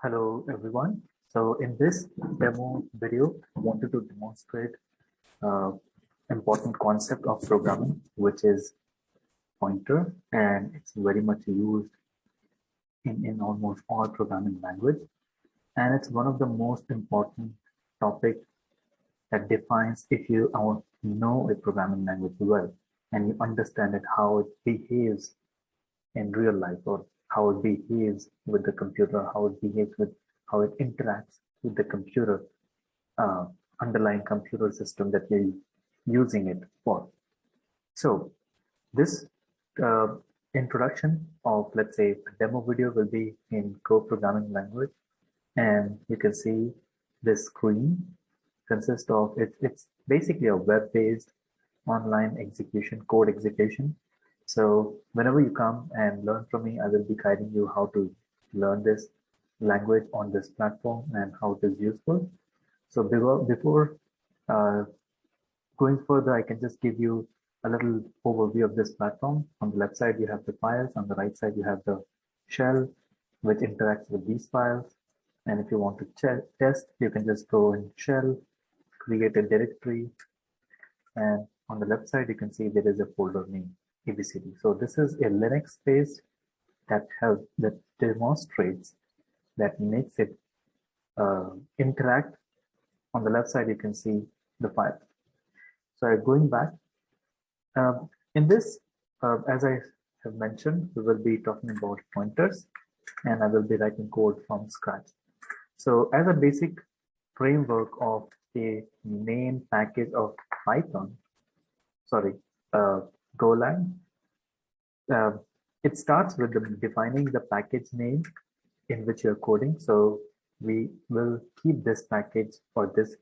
Hello everyone. So in this demo video, I wanted to demonstrate important concept of programming, which is pointer, and it's very much used in almost all programming language. And it's one of the most important topic that defines if you know a programming language well and you understand it, how it behaves in real life, or how it behaves with the computer, how it behaves with how it interacts with the computer, uh, underlying computer system that you're using it for. So this uh, introduction of, let's say, a demo video will be in Go programming language, and you can see this screen consists of it's basically a web-based online execution, code execution. So whenever you come and learn from me, I will be guiding you how to learn this language on this platform and how it is useful. So before uh, going further, I can just give you a little overview of this platform. On the left side, you have the files. On the right side, you have the shell, which interacts with these files. And if you want to test, you can just go in shell, create a directory, and on the left side, you can see there is a folder name ABCD. So this is a Linux based that demonstrates, that makes it interact. On the left side, you can see the file. So going back, in this, as I have mentioned, we will be talking about pointers, and I will be writing code from scratch. So as a basic framework of a main package of Python, Golang, uh, it starts with defining the package name in which you're coding. So we will keep this package or this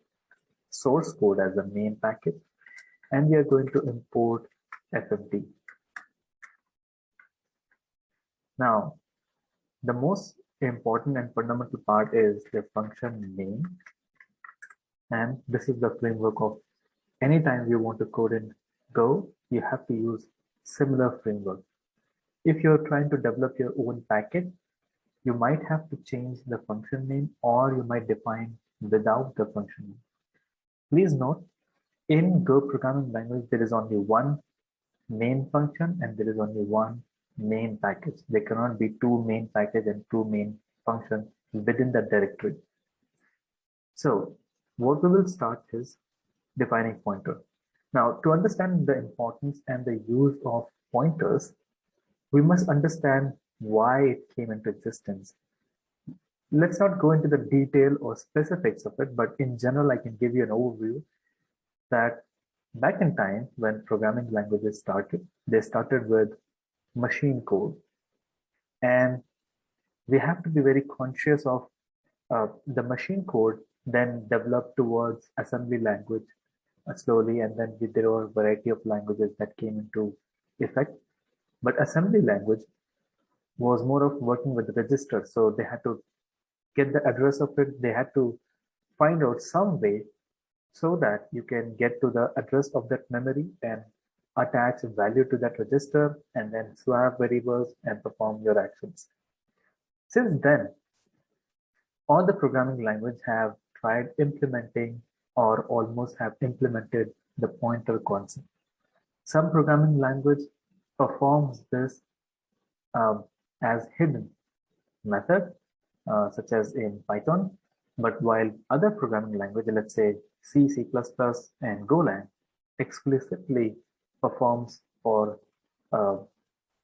source code as the main package, and we are going to import FFD. Now, the most important and fundamental part is the function name, and this is the framework of anytime you want to code in Go, you have to use similar framework. If you're trying to develop your own package, you might have to change the function name, or you might define without the function name. Please note, in Go programming language, there is only one main function and there is only one main package. There cannot be two main package and two main functions within the directory. So what we will start is defining pointer. Now, to understand the importance and the use of pointers, we must understand why it came into existence. Let's not go into the detail or specifics of it, but in general, I can give you an overview that back in time when programming languages started, they started with machine code. And we have to be very conscious of the machine code then developed towards assembly language slowly, and then there were a variety of languages that came into effect. But assembly language was more of working with registers, so they had to get the address of it. They had to find out some way so that you can get to the address of that memory and attach value to that register and then swap variables and perform your actions. Since then, all the programming language have tried implementing or almost have implemented the pointer concept. Some programming language performs this as hidden method, such as in Python, but while other programming language, let's say C, C++, and Golang, explicitly performs or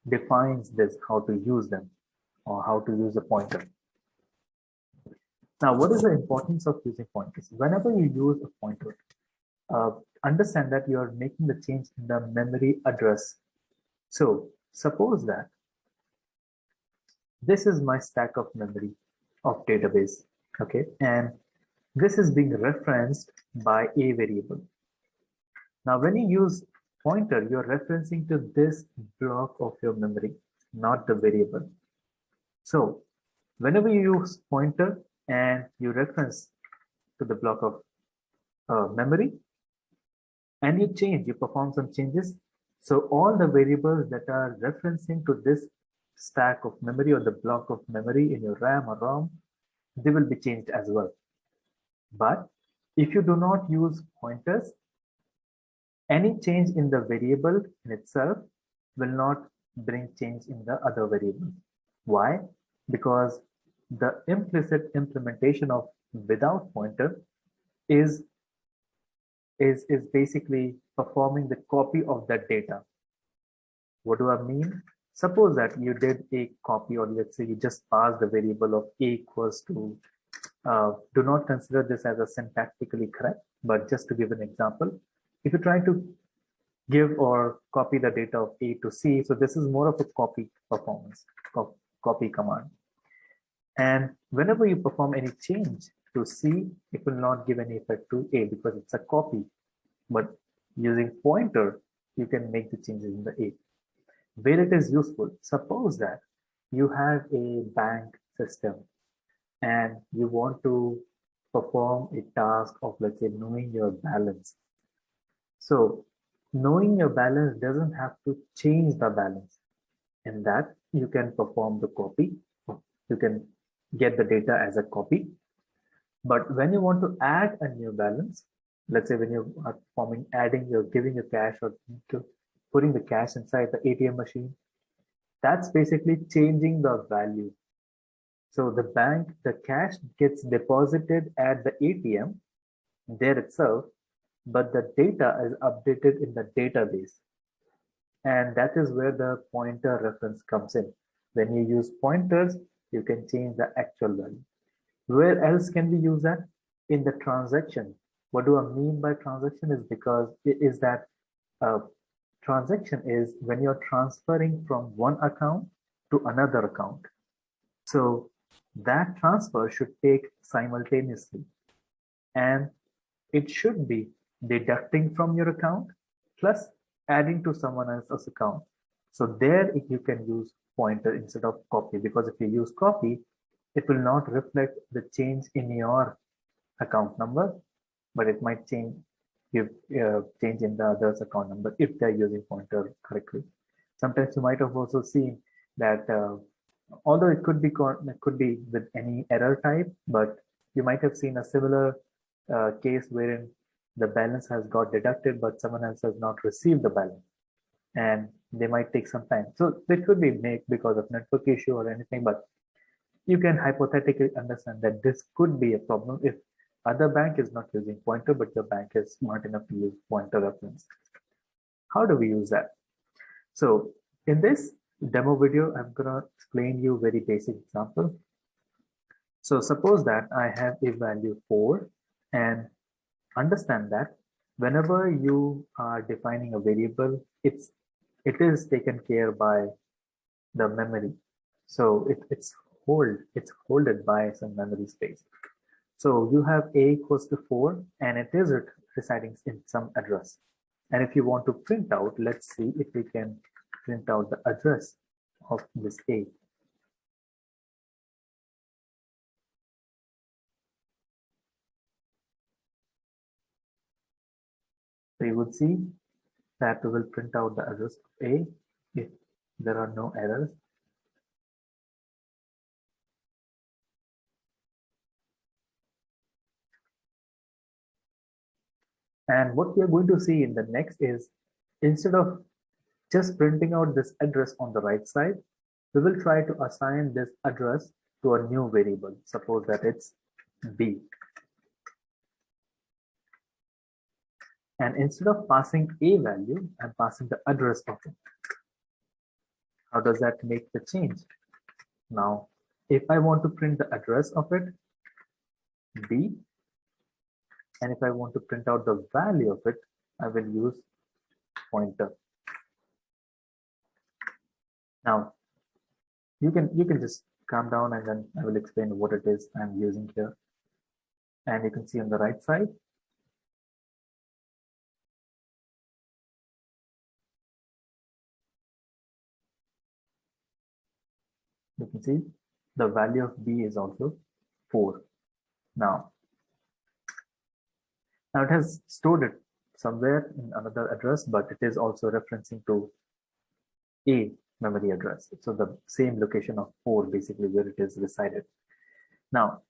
defines this, how to use them or how to use a pointer. Now, what is the importance of using pointers? Whenever you use a pointer, understand that you are making the change in the memory address. So suppose that this is my stack of memory of database, okay, and this is being referenced by a variable. Now, when you use pointer, you're referencing to this block of your memory, not the variable. So whenever you use pointer and you reference to the block of memory and you perform some changes. So all the variables that are referencing to this stack of memory or the block of memory in your RAM or ROM they will be changed as well. But if you do not use pointers, any change in the variable in itself will not bring change in the other variables. Why? Because the implicit implementation of without pointer is basically performing the copy of that data. What do I mean? Suppose that you did a copy, or let's say you just passed the variable of a equals to, do not consider this as a syntactically correct, but just to give an example, if you try to give or copy the data of A to C, so this is more of a copy performance, copy command. And whenever you perform any change to C, it will not give any effect to A because it's a copy. But using pointer, you can make the changes in the A. Where it is useful, suppose that you have a bank system and you want to perform a task of, let's say, knowing your balance. So knowing your balance doesn't have to change the balance. In that, you can perform the copy. You can get the data as a copy. But when you want to add a new balance, let's say when you are performing adding, you're giving your cash or putting the cash inside the ATM machine, that's basically changing the value. So the bank, the cash gets deposited at the ATM there itself, but the data is updated in the database. And that is where the pointer reference comes in. When you use pointers, you can change the actual value. Where else can we use that? In the transaction. What do I mean by transaction is because it is that transaction is when you're transferring from one account to another account. So that transfer should take simultaneously, and it should be deducting from your account plus adding to someone else's account. So there you can use pointer instead of copy, because if you use copy, it will not reflect the change in your account number, but it might change change in the other's account number if they're using pointer correctly. Sometimes you might have also seen that although it could be with any error type, but you might have seen a similar case wherein the balance has got deducted, but someone else has not received the balance, and they might take some time. So it could be made because of network issue or anything, but you can hypothetically understand that this could be a problem if other bank is not using pointer, but your bank is smart enough to use pointer reference. How do we use that? So in this demo video, I'm gonna explain you a very basic example. So suppose that I have a value 4, and understand that whenever you are defining a variable, it is taken care by the memory. So it's holded by some memory space. So you have a equals to 4, and it is residing in some address. And if you want to print out, let's see if we can print out the address of this a. So you would see that we will print out the address of a if there are no errors. And what we are going to see in the next is, instead of just printing out this address on the right side, we will try to assign this address to a new variable. Suppose that it's b. And instead of passing a value, I'm passing the address of it. How does that make the change? Now, if I want to print the address of it, b, and if I want to print out the value of it, I will use pointer. Now, you can just calm down, and then I will explain what it is I'm using here. And you can see on the right side, you can see the value of b is also 4. Now it has stored it somewhere in another address, but it is also referencing to a memory address. So the same location of 4 basically where it is resided. Now,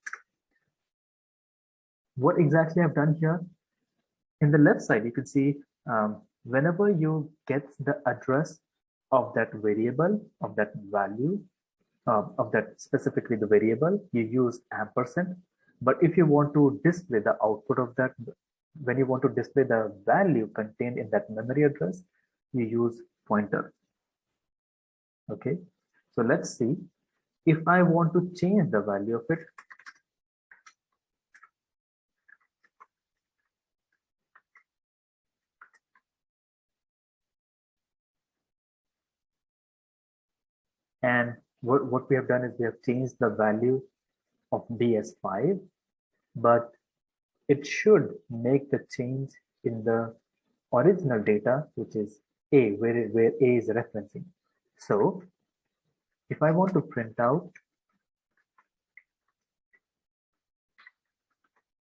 what exactly I've done here? In the left side, you can see whenever you get the address of that variable, of that value, of that specifically the variable, you use ampersand. But if you want to display the output of that, when you want to display the value contained in that memory address, you use pointer. Okay, so let's see if I want to change the value of it. And what we have done is we have changed the value of D as 5, but it should make the change in the original data, which is A, where A is referencing. So if I want to print out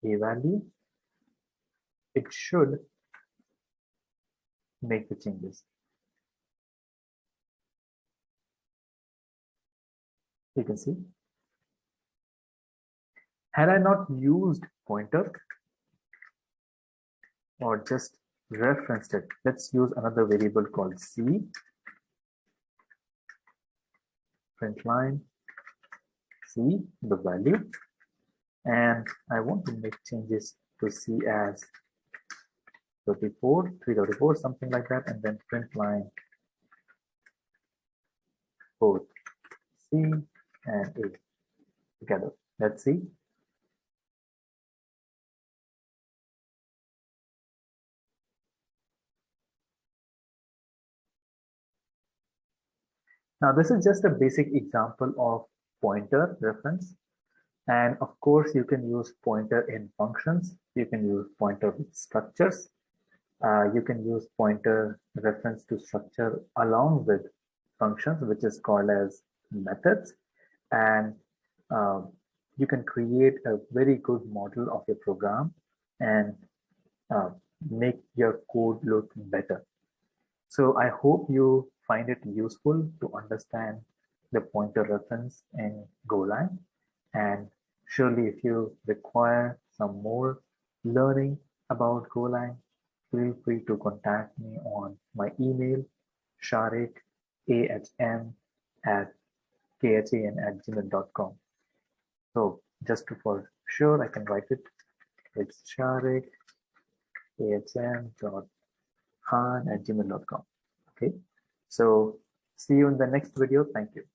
A value, it should make the changes. You can see. Had I not used pointer or just referenced it, let's use another variable called C, print line C, the value, and I want to make changes to C as 34, 334, something like that, and then print line both C and A together. Let's see. Now, this is just a basic example of pointer reference. And of course, you can use pointer in functions. You can use pointer with structures. You can use pointer reference to structure along with functions, which is called as methods. And you can create a very good model of your program and make your code look better. So I hope you find it useful to understand the pointer reference in Golang. And surely if you require some more learning about Golang, feel free to contact me on my email, Sharik, ahm@khan@gmail.com. So just for sure, I can write it. It's Sharik, ahm.khan@gmail.com. Okay, so see you in the next video. Thank you.